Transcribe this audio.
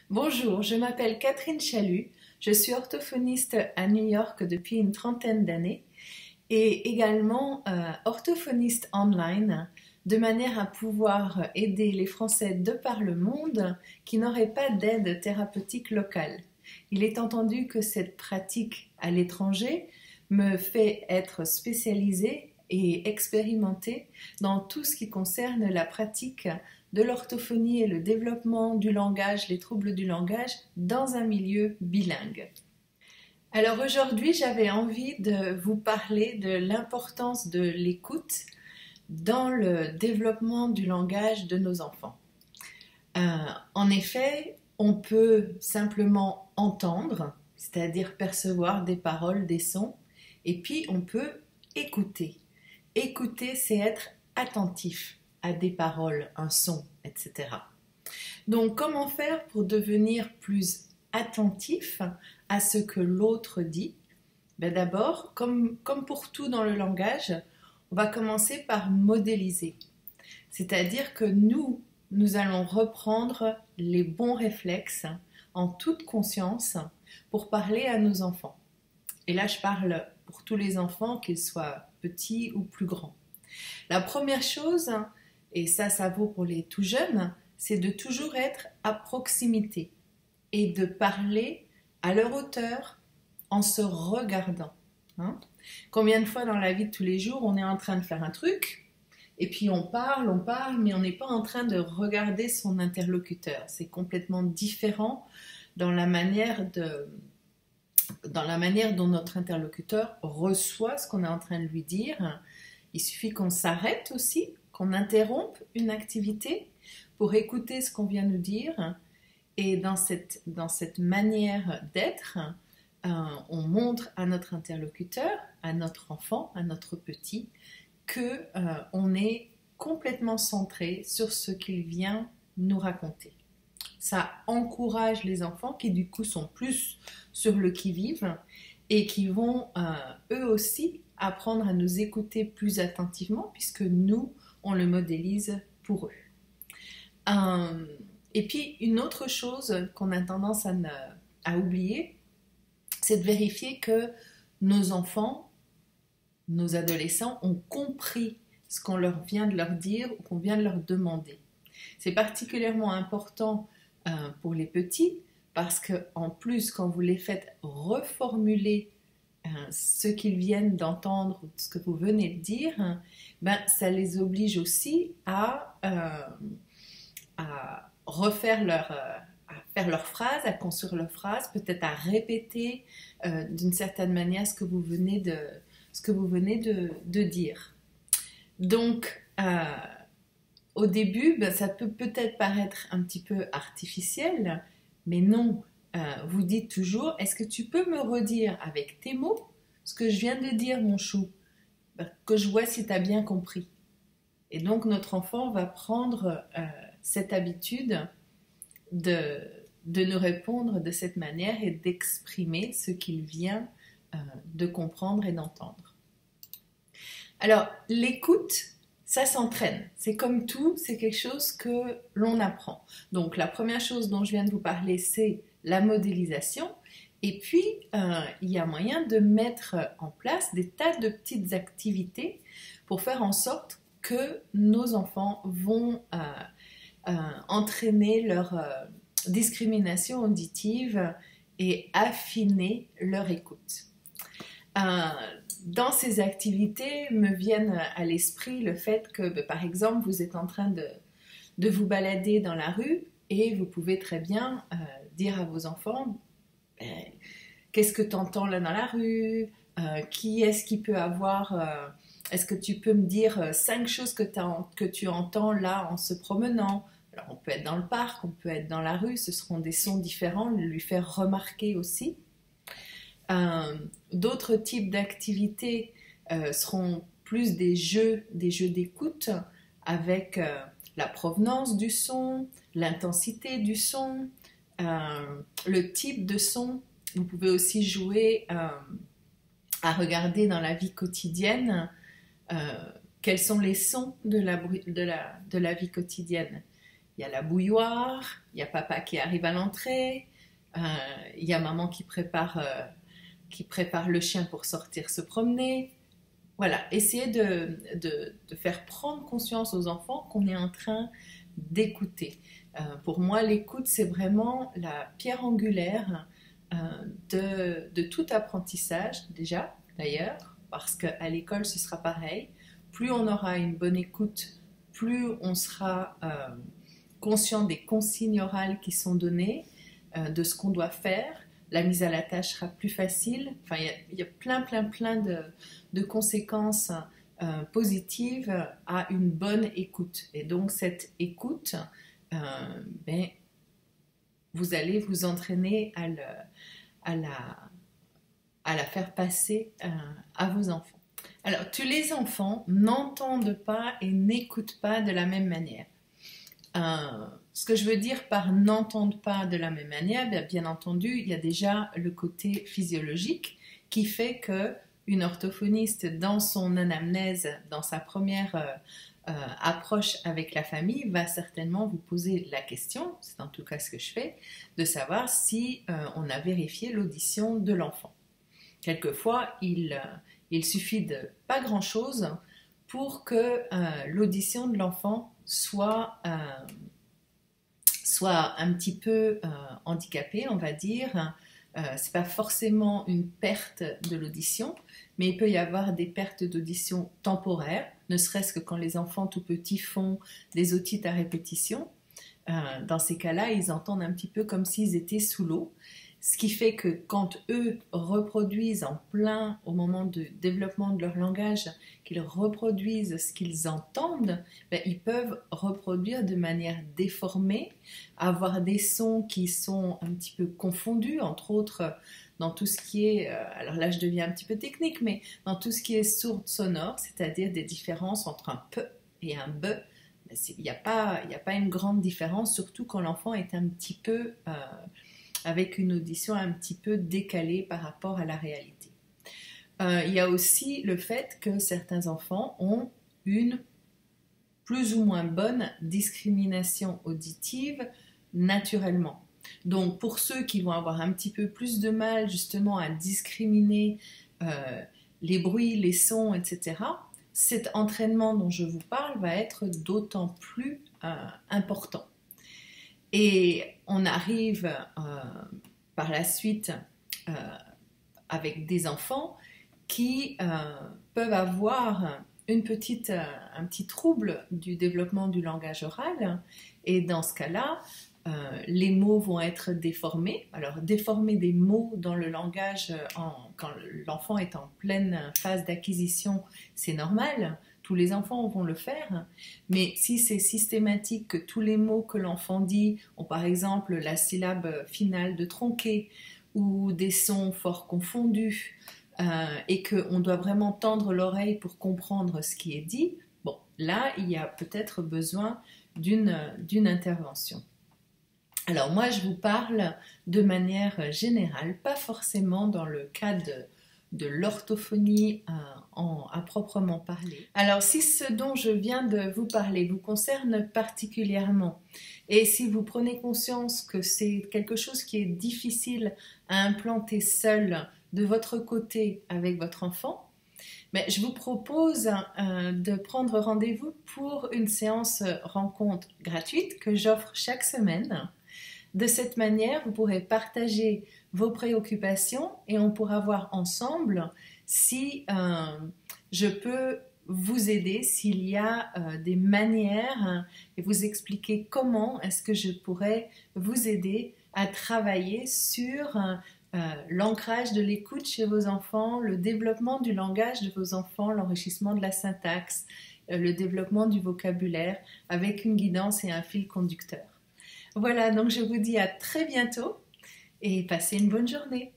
Bonjour, je m'appelle Catherine Chalut, je suis orthophoniste à New York depuis une trentaine d'années et également orthophoniste online de manière à pouvoir aider les Français de par le monde qui n'auraient pas d'aide thérapeutique locale. Il est entendu que cette pratique à l'étranger me fait être spécialisée et expérimentée dans tout ce qui concerne la pratique de l'orthophonie et le développement du langage, les troubles du langage, dans un milieu bilingue. Alors aujourd'hui, j'avais envie de vous parler de l'importance de l'écoute dans le développement du langage de nos enfants. En effet, on peut simplement entendre, c'est-à-dire percevoir des paroles, des sons, et puis on peut écouter. Écouter, c'est être attentif à des paroles, un son, etc. Donc, comment faire pour devenir plus attentif à ce que l'autre dit? D'abord, comme pour tout dans le langage, on va commencer par modéliser. C'est-à-dire que nous allons reprendre les bons réflexes en toute conscience pour parler à nos enfants. Et là, je parle pour tous les enfants, qu'ils soient petits ou plus grands. La première chose, et ça vaut pour les tout jeunes, c'est de toujours être à proximité et de parler à leur hauteur en se regardant. Combien de fois dans la vie de tous les jours, on est en train de faire un truc, et puis on parle, mais on n'est pas en train de regarder son interlocuteur. C'est complètement différent dans la manière dont notre interlocuteur reçoit ce qu'on est en train de lui dire. Il suffit qu'on s'arrête aussi, qu'on interrompe une activité pour écouter ce qu'on vient nous dire. Et dans cette manière d'être, on montre à notre interlocuteur, à notre enfant, à notre petit, qu'on est complètement centré sur ce qu'il vient nous raconter. Ça encourage les enfants qui du coup sont plus sur le qui-vive et qui vont eux aussi apprendre à nous écouter plus attentivement puisque nous, on le modélise pour eux. Et puis une autre chose qu'on a tendance à oublier, c'est de vérifier que nos enfants, nos adolescents ont compris ce qu'on leur vient de leur dire ou qu'on vient de leur demander. C'est particulièrement important pour les petits parce qu'en plus, quand vous les faites reformuler ce qu'ils viennent d'entendre, ce que vous venez de dire, ça les oblige aussi à refaire à faire leur phrase, à construire leur phrase, peut-être à répéter d'une certaine manière ce que vous venez de dire. Donc, au début, ça peut peut-être paraître un petit peu artificiel, mais non. Vous dites toujours, est-ce que tu peux me redire avec tes mots ce que je viens de dire, mon chou, que je vois si tu as bien compris. Et donc, notre enfant va prendre cette habitude de nous répondre de cette manière et d'exprimer ce qu'il vient de comprendre et d'entendre. Alors, l'écoute, ça s'entraîne. C'est comme tout, c'est quelque chose que l'on apprend. Donc, la première chose dont je viens de vous parler, c'est la modélisation. Et puis, il y a moyen de mettre en place des tas de petites activités pour faire en sorte que nos enfants vont entraîner leur discrimination auditive et affiner leur écoute. Dans ces activités me viennent à l'esprit le fait que, par exemple, vous êtes en train de vous balader dans la rue et vous pouvez très bien dire à vos enfants qu'est-ce que tu entends là dans la rue, qui est-ce qui peut avoir, est-ce que tu peux me dire 5 choses que tu entends là en se promenant. Alors on peut être dans le parc, on peut être dans la rue, ce seront des sons différents, lui faire remarquer aussi. D'autres types d'activités seront plus des jeux d'écoute avec la provenance du son, l'intensité du son, le type de son. Vous pouvez aussi jouer à regarder dans la vie quels sont les sons de la vie quotidienne. il y a la bouilloire, il y a papa qui arrive à l'entrée, il y a maman qui prépare le chien pour sortir se promener. Voilà, essayez de faire prendre conscience aux enfants qu'on est en train d'écouter. Pour moi, l'écoute, c'est vraiment la pierre angulaire de tout apprentissage, déjà, d'ailleurs, parce qu'à l'école, ce sera pareil. Plus on aura une bonne écoute, plus on sera conscient des consignes orales qui sont données, de ce qu'on doit faire. La mise à la tâche sera plus facile. Enfin, il y a plein de conséquences positives à une bonne écoute. Et donc, cette écoute, vous allez vous entraîner à la faire passer à vos enfants. Alors, tous les enfants n'entendent pas et n'écoutent pas de la même manière. Ce que je veux dire par n'entendent pas de la même manière, bien entendu, il y a déjà le côté physiologique qui fait que une orthophoniste, dans son anamnèse, dans sa première approche avec la famille, va certainement vous poser la question, c'est en tout cas ce que je fais, de savoir si on a vérifié l'audition de l'enfant. Quelquefois, il suffit de pas grand-chose pour que l'audition de l'enfant soit un petit peu handicapée, on va dire. C'est pas forcément une perte de l'audition, mais il peut y avoir des pertes d'audition temporaires, ne serait-ce que quand les enfants tout petits font des otites à répétition. Dans ces cas-là, ils entendent un petit peu comme s'ils étaient sous l'eau. Ce qui fait que quand eux reproduisent en plein, au moment du développement de leur langage, qu'ils reproduisent ce qu'ils entendent, ils peuvent reproduire de manière déformée, avoir des sons qui sont un petit peu confondus, entre autres dans tout ce qui est, alors là je deviens un petit peu technique, mais dans tout ce qui est sourde sonore, c'est-à-dire des différences entre un P et un B, il n'y a pas une grande différence, surtout quand l'enfant est un petit peu... avec une audition un petit peu décalée par rapport à la réalité. Il y a aussi le fait que certains enfants ont une plus ou moins bonne discrimination auditive naturellement. Donc pour ceux qui vont avoir un petit peu plus de mal justement à discriminer les bruits, les sons, etc., cet entraînement dont je vous parle va être d'autant plus important. Et on arrive par la suite avec des enfants qui peuvent avoir un petit trouble du développement du langage oral. Et dans ce cas-là, les mots vont être déformés. Alors, déformer des mots dans le langage quand l'enfant est en pleine phase d'acquisition, c'est normal. Tous les enfants vont le faire, mais si c'est systématique que tous les mots que l'enfant dit ont par exemple la syllabe finale de tronqué ou des sons fort confondus et qu'on doit vraiment tendre l'oreille pour comprendre ce qui est dit, bon, là, il y a peut-être besoin d'une intervention. Alors moi, je vous parle de manière générale, pas forcément dans le cas de l'orthophonie à proprement parler. Alors si ce dont je viens de vous parler vous concerne particulièrement et si vous prenez conscience que c'est quelque chose qui est difficile à implanter seul de votre côté avec votre enfant, mais je vous propose de prendre rendez-vous pour une séance rencontre gratuite que j'offre chaque semaine. De cette manière, vous pourrez partager vos préoccupations et on pourra voir ensemble si je peux vous aider, s'il y a des manières et vous expliquer comment est-ce que je pourrais vous aider à travailler sur l'ancrage de l'écoute chez vos enfants, le développement du langage de vos enfants, l'enrichissement de la syntaxe, le développement du vocabulaire avec une guidance et un fil conducteur. Voilà, donc je vous dis à très bientôt et passez une bonne journée.